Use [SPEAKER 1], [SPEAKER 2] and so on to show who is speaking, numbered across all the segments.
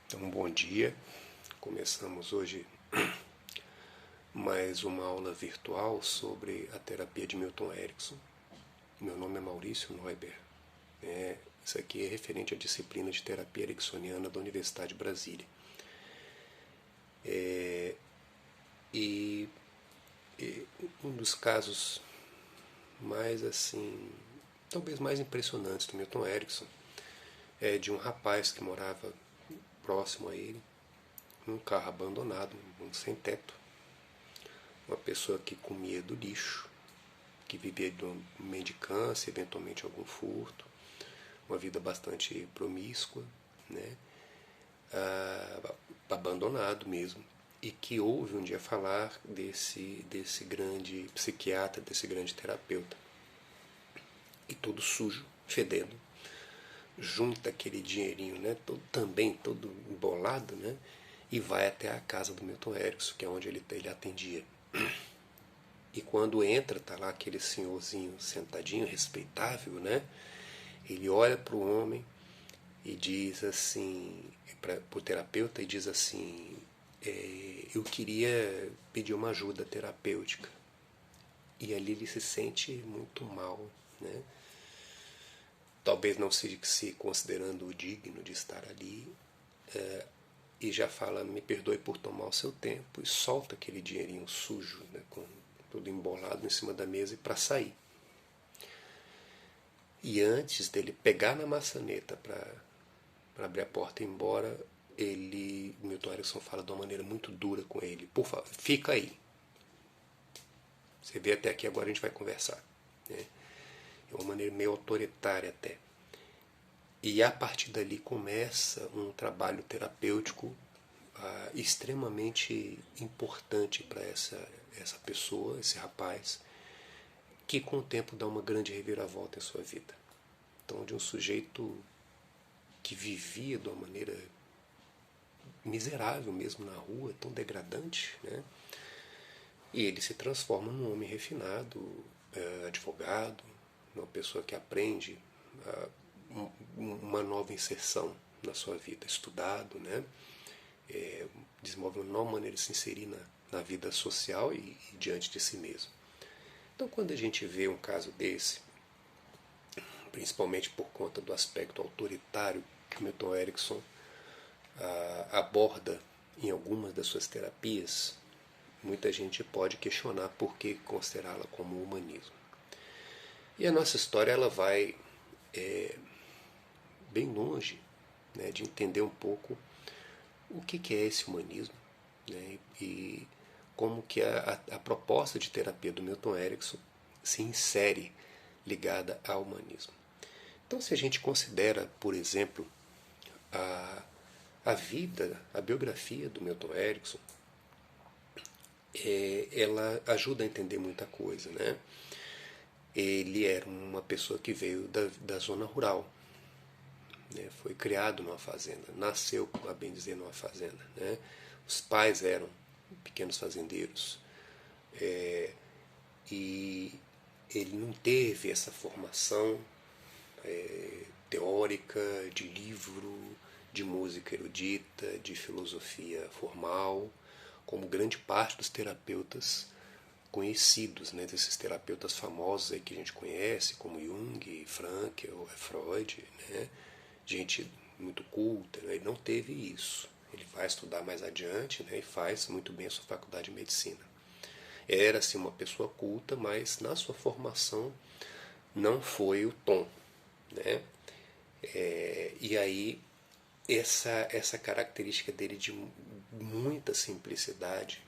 [SPEAKER 1] Então, bom dia. Começamos hoje mais uma aula virtual sobre a terapia de Milton Erickson. Meu nome é Maurício Neuber. Isso aqui é referente à disciplina de terapia ericksoniana da Universidade de Brasília. E um dos casos mais talvez mais impressionantes do Milton Erickson é de um rapaz que morava próximo a ele, num carro abandonado, um sem teto, uma pessoa que comia do lixo, que vivia de uma mendicância, eventualmente algum furto, uma vida bastante promíscua, né? Abandonado mesmo, e que ouve um dia falar desse grande psiquiatra, desse grande terapeuta, e todo sujo, fedendo, junta aquele dinheirinho, né, todo embolado, né, e vai até a casa do Milton Erickson, que é onde ele atendia. E quando entra, tá lá aquele senhorzinho sentadinho, respeitável, né, ele olha para o homem e diz assim, para o terapeuta, e diz assim, eu queria pedir uma ajuda terapêutica. E ali ele se sente muito mal, né? Talvez não se considerando digno de estar ali, e já fala, me perdoe por tomar o seu tempo, e solta aquele dinheirinho sujo, né, com tudo embolado em cima da mesa, e para sair. E antes dele pegar na maçaneta para abrir a porta e ir embora, Milton Erickson fala de uma maneira muito dura com ele, por favor, fica aí. Você vê até aqui, agora a gente vai conversar. Né? É uma maneira meio autoritária até. E a partir dali começa um trabalho terapêutico extremamente importante para essa pessoa, esse rapaz, que com o tempo dá uma grande reviravolta em sua vida. Então, de um sujeito que vivia de uma maneira miserável mesmo na rua, tão degradante, né? E ele se transforma num homem refinado, advogado, uma pessoa que aprende uma nova inserção na sua vida, estudado, né? Desenvolve uma nova maneira de se inserir na vida social e diante de si mesmo. Então, quando a gente vê um caso desse, principalmente por conta do aspecto autoritário que Milton Erickson aborda em algumas das suas terapias, muita gente pode questionar por que considerá-la como humanismo. E a nossa história ela vai bem longe, né, de entender um pouco o que é esse humanismo, né, e como que a proposta de terapia do Milton Erickson se insere ligada ao humanismo. Então, se a gente considera, por exemplo, a vida, a biografia do Milton Erickson, ela ajuda a entender muita coisa, né? Ele era uma pessoa que veio da zona rural, né? Foi criado numa fazenda, nasceu, a bem dizer, numa fazenda, né? Os pais eram pequenos fazendeiros, e ele não teve essa formação teórica, de livro, de música erudita, de filosofia formal, como grande parte dos terapeutas conhecidos, né, desses terapeutas famosos aí que a gente conhece, como Jung, Frankl, Freud, né, gente muito culta, né, ele não teve isso. Ele vai estudar mais adiante, né, e faz muito bem a sua faculdade de medicina. Era assim uma pessoa culta, mas na sua formação não foi o tom, né? E aí essa característica dele de muita simplicidade,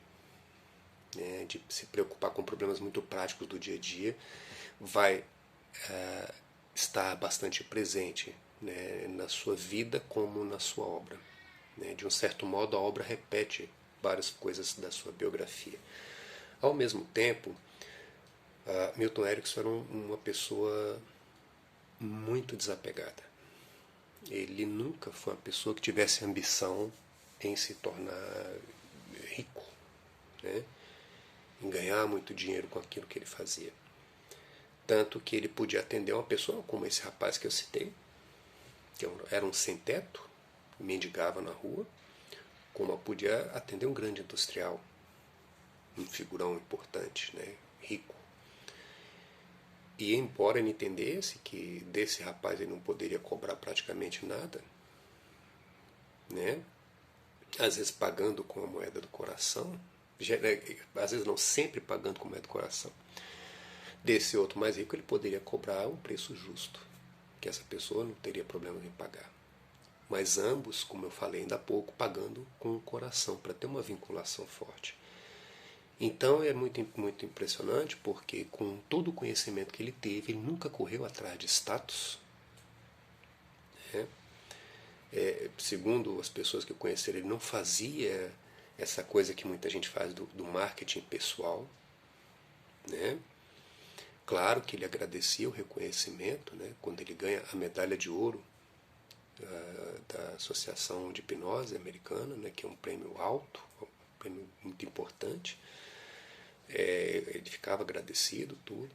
[SPEAKER 1] né, de se preocupar com problemas muito práticos do dia a dia, vai estar bastante presente, né, na sua vida como na sua obra. Né? De um certo modo, a obra repete várias coisas da sua biografia. Ao mesmo tempo, Milton Erickson era uma pessoa muito desapegada. Ele nunca foi uma pessoa que tivesse ambição em se tornar rico, né? Em ganhar muito dinheiro com aquilo que ele fazia. Tanto que ele podia atender uma pessoa como esse rapaz que eu citei, que era um sem-teto, mendigava na rua, como podia atender um grande industrial, um figurão importante, né, rico. E embora ele entendesse que desse rapaz ele não poderia cobrar praticamente nada, né, às vezes pagando com a moeda do coração, às vezes não, sempre pagando com a moeda do coração, desse outro mais rico ele poderia cobrar um preço justo, que essa pessoa não teria problema em pagar. Mas ambos, como eu falei ainda há pouco, pagando com o coração, para ter uma vinculação forte. Então é muito impressionante, porque com todo o conhecimento que ele teve, ele nunca correu atrás de status. Né? Segundo as pessoas que conheceram, ele não fazia essa coisa que muita gente faz do marketing pessoal. Né? Claro que ele agradecia o reconhecimento, né? Quando ele ganha a medalha de ouro da Associação de Hipnose Americana, né? Que é um prêmio alto, um prêmio muito importante. Ele ficava agradecido, tudo,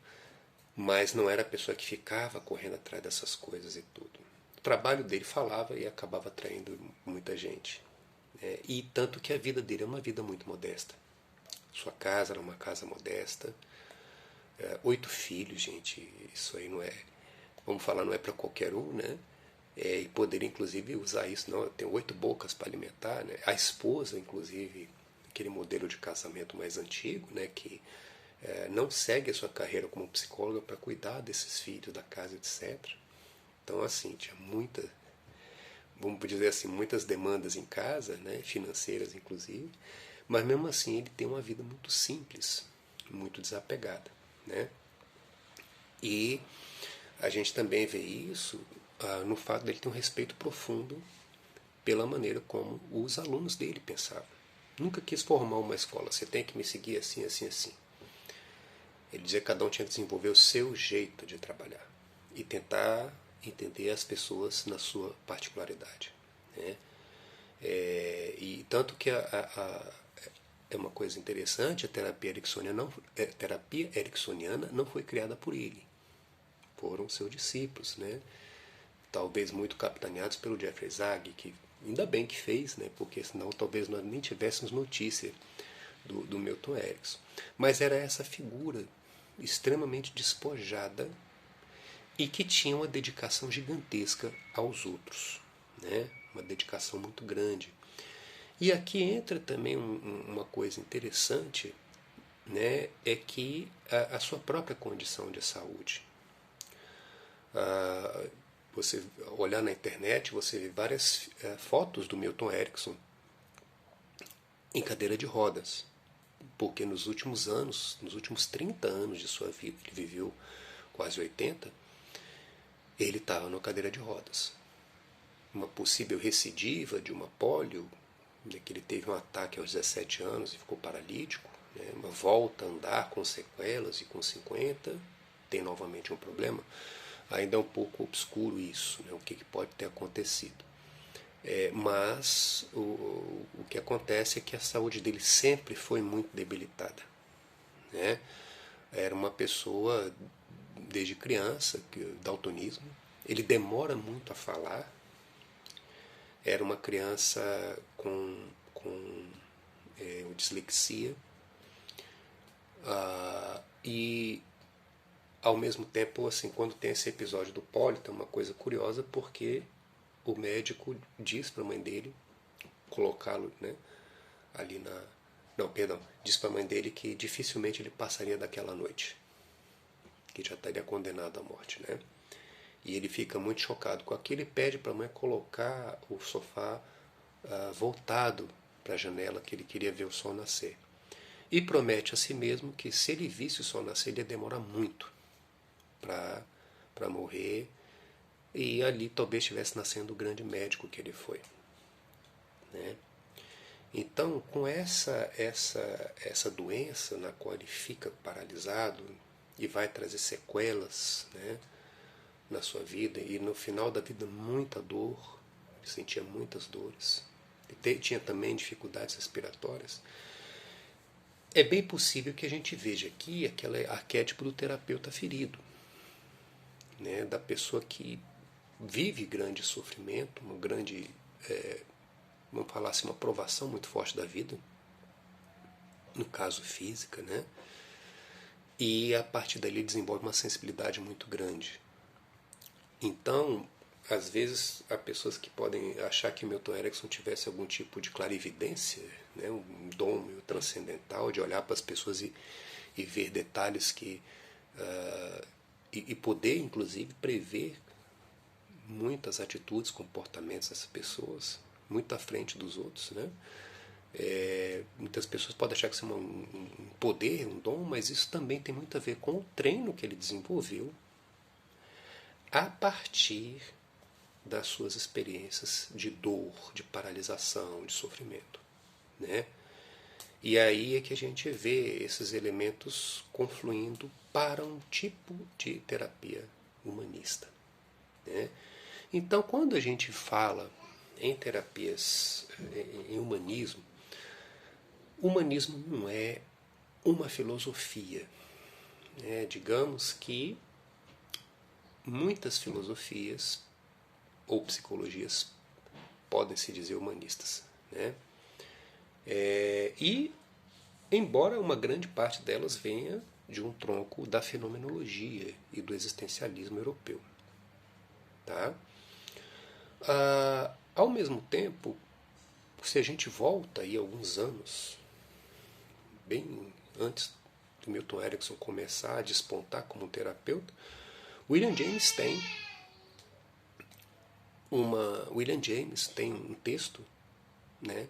[SPEAKER 1] mas não era a pessoa que ficava correndo atrás dessas coisas e tudo. O trabalho dele falava e acabava atraindo muita gente. E tanto que a vida dele é uma vida muito modesta. Sua casa era uma casa modesta. 8 filhos, gente, isso aí não é, vamos falar, não é para qualquer um, né? E poder inclusive usar isso, não, tem 8 bocas para alimentar, né? A esposa, inclusive, aquele modelo de casamento mais antigo, né, que não segue a sua carreira como psicóloga para cuidar desses filhos, da casa, etc. Então, assim, tinha vamos dizer assim, muitas demandas em casa, né, financeiras inclusive, mas mesmo assim ele tem uma vida muito simples, muito desapegada, né? E a gente também vê isso no fato dele ter um respeito profundo pela maneira como os alunos dele pensavam. Nunca quis formar uma escola, você tem que me seguir assim, assim, assim. Ele dizia que cada um tinha que desenvolver o seu jeito de trabalhar e tentar entender as pessoas na sua particularidade. Né? E tanto que é uma coisa interessante, a terapia ericksoniana não foi criada por ele. Foram seus discípulos, né? Talvez muito capitaneados pelo Jeffrey Zag, que ainda bem que fez, né? Porque senão talvez nós nem tivéssemos notícia do Milton Erickson. Mas era essa figura extremamente despojada e que tinha uma dedicação gigantesca aos outros, né? Uma dedicação muito grande. E aqui entra também uma coisa interessante, né? É que a sua própria condição de saúde. Você olhar na internet, você vê várias fotos do Milton Erickson em cadeira de rodas, porque nos últimos anos, nos últimos 30 anos de sua vida, ele viveu quase 80, ele estava na cadeira de rodas. Uma possível recidiva de uma pólio, que ele teve um ataque aos 17 anos e ficou paralítico, né? Uma volta a andar com sequelas e com 50, tem novamente um problema. Ainda é um pouco obscuro isso, né? O que pode ter acontecido. Mas o que acontece é que a saúde dele sempre foi muito debilitada. Né? Era uma pessoa, desde criança, daltonismo. Ele demora muito a falar. Era uma criança com dislexia. E ao mesmo tempo, assim, quando tem esse episódio do pólio, tem uma coisa curiosa, porque o médico diz para a mãe dele colocá-lo, né, ali na... Não, perdão. Diz para a mãe dele que dificilmente ele passaria daquela noite, que já estaria condenado à morte, né? E ele fica muito chocado com aquilo e pede para a mãe colocar o sofá voltado para a janela, que ele queria ver o sol nascer. E promete a si mesmo que se ele visse o sol nascer, ele ia demorar muito para morrer. E ali talvez estivesse nascendo o grande médico que ele foi. Né? Então, com essa doença na qual ele fica paralisado e vai trazer sequelas, né, na sua vida, e no final da vida muita dor, ele sentia muitas dores, e tinha também dificuldades respiratórias, é bem possível que a gente veja aqui aquele arquétipo do terapeuta ferido, né, da pessoa que vive grande sofrimento, uma grande vamos falar assim, uma provação muito forte da vida, no caso física, né? E a partir dali desenvolve uma sensibilidade muito grande. Então, às vezes, há pessoas que podem achar que Milton Erickson tivesse algum tipo de clarividência, né? Um dom meio transcendental de olhar para as pessoas e ver detalhes que... e poder, inclusive, prever muitas atitudes, comportamentos dessas pessoas, muito à frente dos outros, né? Muitas pessoas podem achar que isso é um poder, um dom, mas isso também tem muito a ver com o treino que ele desenvolveu a partir das suas experiências de dor, de paralisação, de sofrimento, né? E aí é que a gente vê esses elementos confluindo para um tipo de terapia humanista, né? Então, quando a gente fala em terapias, em humanismo, o humanismo não é uma filosofia, né? Digamos que muitas filosofias ou psicologias podem se dizer humanistas, né? E, embora uma grande parte delas venha de um tronco da fenomenologia e do existencialismo europeu, tá? Ao mesmo tempo, se a gente volta aí alguns anos, bem antes do Milton Erickson começar a despontar como um terapeuta, William James tem um texto, né,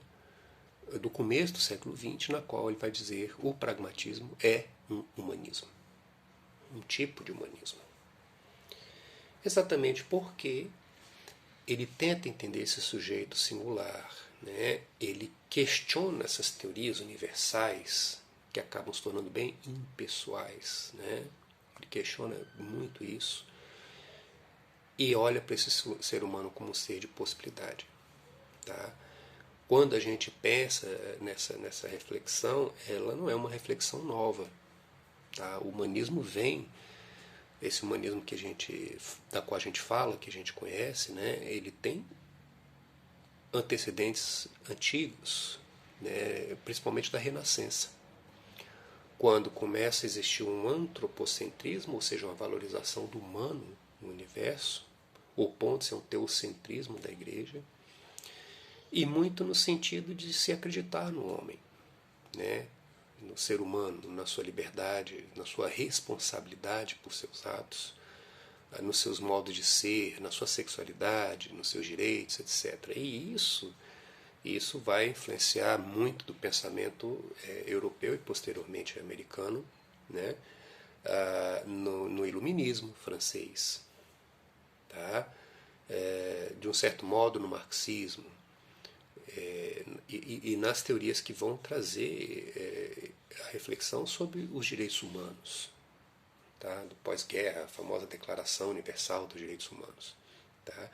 [SPEAKER 1] do começo do século XX, na qual ele vai dizer o pragmatismo é um humanismo, um tipo de humanismo. Exatamente porque ele tenta entender esse sujeito singular, né? Ele questiona essas teorias universais que acabam se tornando bem impessoais, né? Ele questiona muito isso e olha para esse ser humano como um ser de possibilidade, tá? Quando a gente pensa nessa reflexão, ela não é uma reflexão nova, tá? O humanismo vem, esse humanismo da qual a gente fala, que a gente conhece, né? Ele tem antecedentes antigos, né? Principalmente da Renascença, quando começa a existir um antropocentrismo, ou seja, uma valorização do humano no universo, opondo-se a um teocentrismo da igreja, e muito no sentido de se acreditar no homem, né? No ser humano, na sua liberdade, na sua responsabilidade por seus atos, nos seus modos de ser, na sua sexualidade, nos seus direitos, etc. E isso vai influenciar muito do pensamento europeu e posteriormente americano, né? No iluminismo francês, tá? De um certo modo no marxismo, e nas teorias que vão trazer a reflexão sobre os direitos humanos, tá? Do pós-guerra, a famosa Declaração Universal dos Direitos Humanos, tá?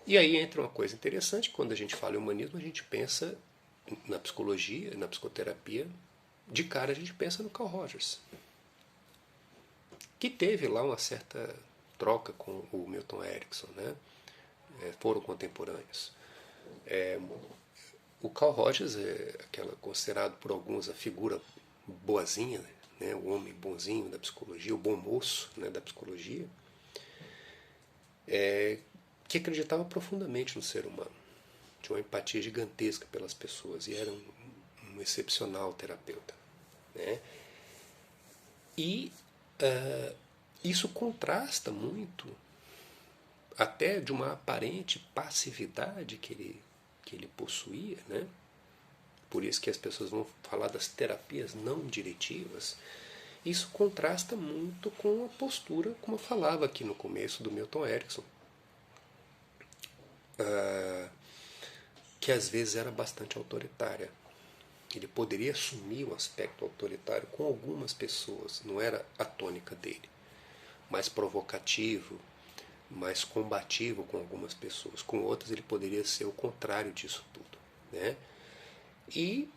[SPEAKER 1] E aí entra uma coisa interessante: quando a gente fala em humanismo, a gente pensa na psicologia, na psicoterapia, de cara a gente pensa no Carl Rogers, que teve lá uma certa troca com o Milton Erickson, né? Foram contemporâneos. O Carl Rogers é considerado por alguns a figura boazinha, né? O homem bonzinho da psicologia, o bom moço, né, da psicologia, que acreditava profundamente no ser humano, tinha uma empatia gigantesca pelas pessoas e era um excepcional terapeuta, né? E isso contrasta muito, até de uma aparente passividade que ele possuía, né? Por isso que as pessoas vão falar das terapias não diretivas. Isso contrasta muito com a postura, como eu falava aqui no começo, do Milton Erickson, que às vezes era bastante autoritária. Ele poderia assumir um aspecto autoritário com algumas pessoas, não era a tônica dele, mais provocativo, mais combativo com algumas pessoas. Com outras ele poderia ser o contrário disso tudo, né? E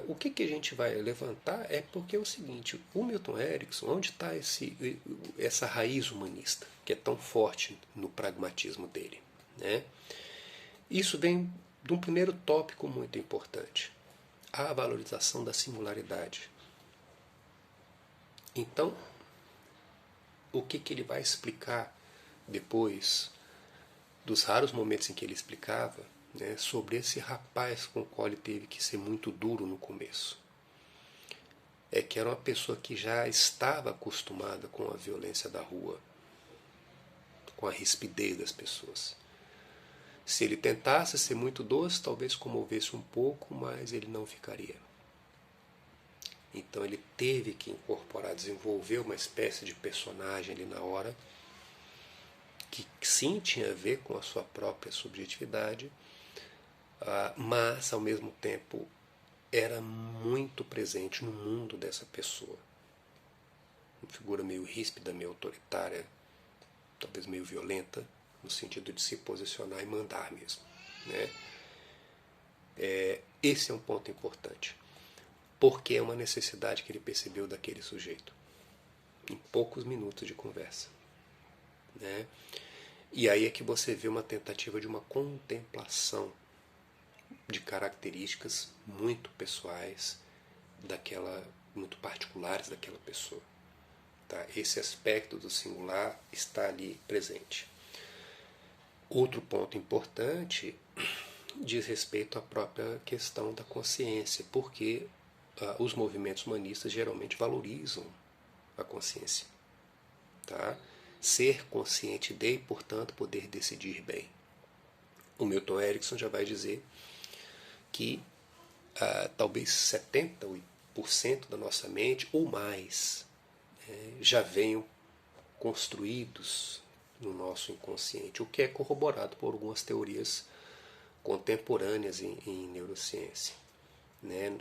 [SPEAKER 1] o que a gente vai levantar é porque é o seguinte: o Milton Erickson, onde está essa raiz humanista que é tão forte no pragmatismo dele, né? Isso vem de um primeiro tópico muito importante, a valorização da singularidade. Então, o que ele vai explicar depois dos raros momentos em que ele explicava, né, sobre esse rapaz com o qual ele teve que ser muito duro no começo? É que era uma pessoa que já estava acostumada com a violência da rua, com a rispidez das pessoas. Se ele tentasse ser muito doce, talvez comovesse um pouco, mas ele não ficaria. Então ele teve que incorporar, desenvolver uma espécie de personagem ali na hora, que sim tinha a ver com a sua própria subjetividade, mas ao mesmo tempo era muito presente no mundo dessa pessoa. Uma figura meio ríspida, meio autoritária, talvez meio violenta, no sentido de se posicionar e mandar mesmo, né? Esse é um ponto importante, porque é uma necessidade que ele percebeu daquele sujeito, em poucos minutos de conversa, né? E aí é que você vê uma tentativa de uma contemplação de características muito pessoais, muito particulares daquela pessoa. Tá? Esse aspecto do singular está ali presente. Outro ponto importante diz respeito à própria questão da consciência, porque os movimentos humanistas geralmente valorizam a consciência. Tá? Ser consciente de e, portanto, poder decidir bem. O Milton Erickson já vai dizer que talvez 70% da nossa mente ou mais já venham construídos no nosso inconsciente, o que é corroborado por algumas teorias contemporâneas em neurociência, né?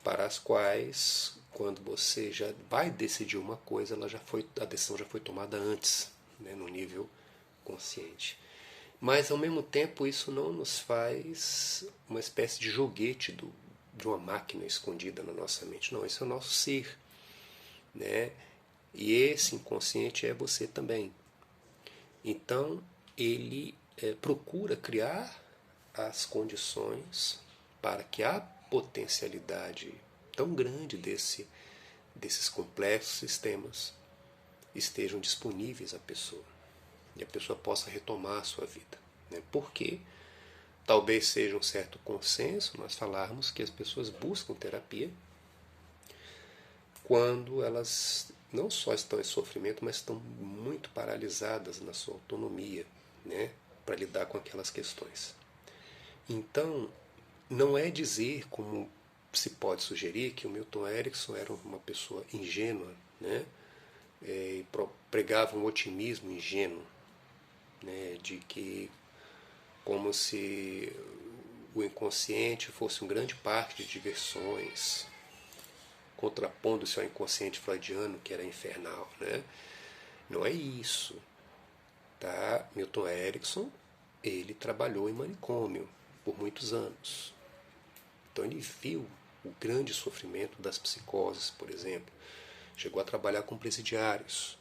[SPEAKER 1] Para as quais, quando você já vai decidir uma coisa, a decisão já foi tomada antes, né, no nível consciente. Mas, ao mesmo tempo, isso não nos faz uma espécie de joguete de uma máquina escondida na nossa mente. Não, esse é o nosso ser, né? E esse inconsciente é você também. Então, ele procura criar as condições para que a potencialidade tão grande desses complexos sistemas estejam disponíveis à pessoa e a pessoa possa retomar a sua vida, né? Porque talvez seja um certo consenso nós falarmos que as pessoas buscam terapia quando elas não só estão em sofrimento, mas estão muito paralisadas na sua autonomia, né, para lidar com aquelas questões. Então, não é dizer, como se pode sugerir, que o Milton Erickson era uma pessoa ingênua, né, e pregava um otimismo ingênuo, né, de que como se o inconsciente fosse um grande parque de diversões, contrapondo-se ao inconsciente freudiano, que era infernal, né? Não é isso. Tá? Milton Erickson, ele trabalhou em manicômio por muitos anos. Então ele viu o grande sofrimento das psicoses, por exemplo. Chegou a trabalhar com presidiários.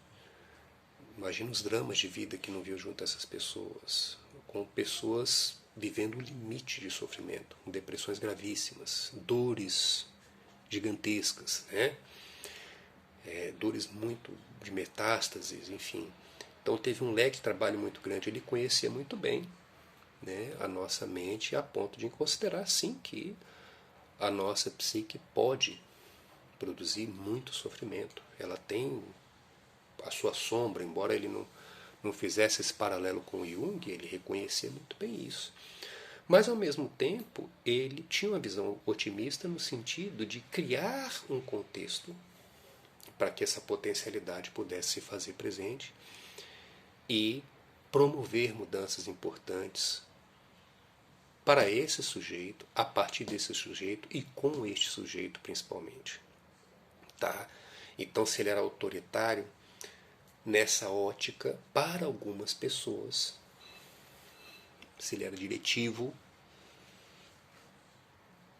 [SPEAKER 1] Imagina os dramas de vida que não viu junto a essas pessoas, com pessoas vivendo um limite de sofrimento, com depressões gravíssimas, dores gigantescas, né? Dores muito de metástases, enfim. Então teve um leque de trabalho muito grande. Ele conhecia muito bem, né, a nossa mente, a ponto de considerar sim que a nossa psique pode produzir muito sofrimento. Ela tem a sua sombra, embora ele não fizesse esse paralelo com Jung, ele reconhecia muito bem isso. Mas, ao mesmo tempo, ele tinha uma visão otimista no sentido de criar um contexto para que essa potencialidade pudesse se fazer presente e promover mudanças importantes para esse sujeito, a partir desse sujeito e com este sujeito principalmente. Tá? Então, se ele era autoritário, nessa ótica, para algumas pessoas, se ele era diretivo,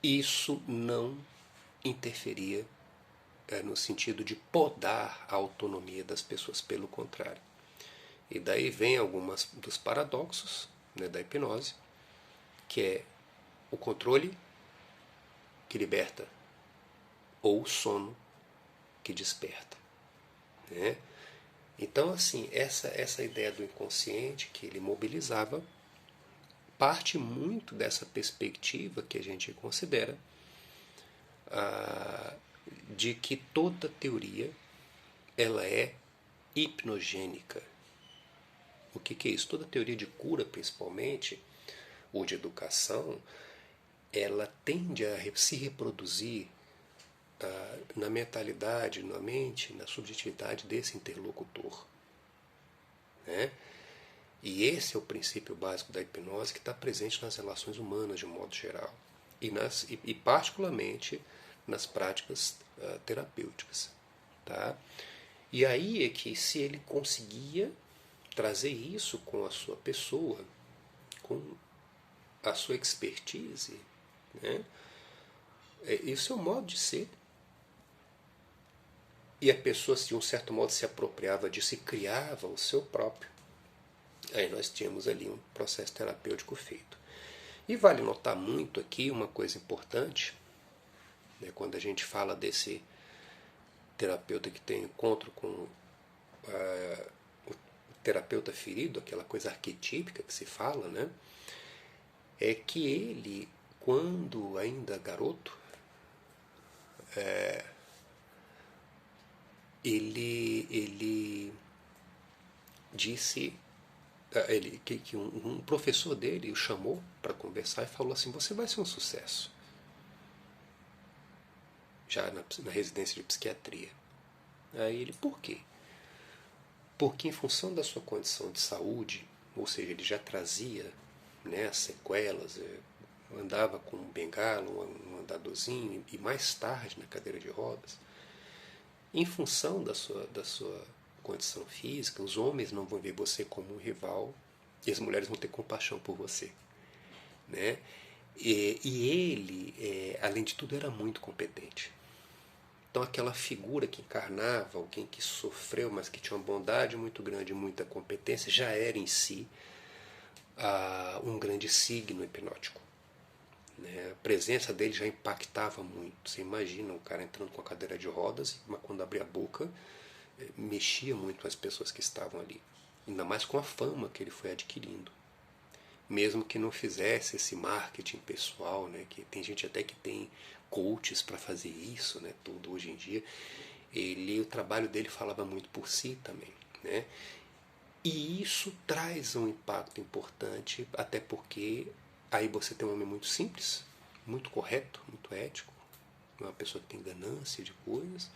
[SPEAKER 1] isso não interferia no sentido de podar a autonomia das pessoas, pelo contrário. E daí vem algumas dos paradoxos, né, da hipnose, que é o controle que liberta ou o sono que desperta, né? Então, assim, essa ideia do inconsciente que ele mobilizava parte muito dessa perspectiva que a gente considera de que toda teoria ela é hipnogênica. O que é isso? Toda teoria de cura, principalmente, ou de educação, ela tende a se reproduzir na mentalidade, na mente, na subjetividade desse interlocutor, né? E esse é o princípio básico da hipnose que está presente nas relações humanas de um modo geral e particularmente nas práticas terapêuticas, tá? E aí é que se ele conseguia trazer isso com a sua pessoa, com a sua expertise, né? Isso é o modo de ser. E a pessoa, de um certo modo, se apropriava disso e criava o seu próprio. Aí nós tínhamos ali um processo terapêutico feito. E vale notar muito aqui uma coisa importante, né, quando a gente fala desse terapeuta que tem encontro com o terapeuta ferido, aquela coisa arquetípica que se fala, né, é que ele, quando ainda garoto, ele disse que um professor dele o chamou para conversar e falou assim: você vai ser um sucesso, já na residência de psiquiatria. Aí ele: por quê? Porque em função da sua condição de saúde, ou seja, ele já trazia, né, as sequelas, andava com um bengala, um andadorzinho, e mais tarde na cadeira de rodas. Em função da sua condição física, os homens não vão ver você como um rival e as mulheres vão ter compaixão por você, né? E ele, além de tudo, era muito competente. Então aquela figura que encarnava alguém que sofreu, mas que tinha uma bondade muito grande, muita competência, já era em si um grande signo hipnótico, né? A presença dele já impactava muito. Você imagina um cara entrando com a cadeira de rodas, mas quando abria a boca, mexia muito as pessoas que estavam ali. Ainda mais com a fama que ele foi adquirindo. Mesmo que não fizesse esse marketing pessoal, né? Que tem gente até que tem coaches para fazer isso, né? Tudo hoje em dia. O trabalho dele falava muito por si também, né? E isso traz um impacto importante, até porque aí você tem um homem muito simples, muito correto, muito ético, uma pessoa que tem ganância de coisas,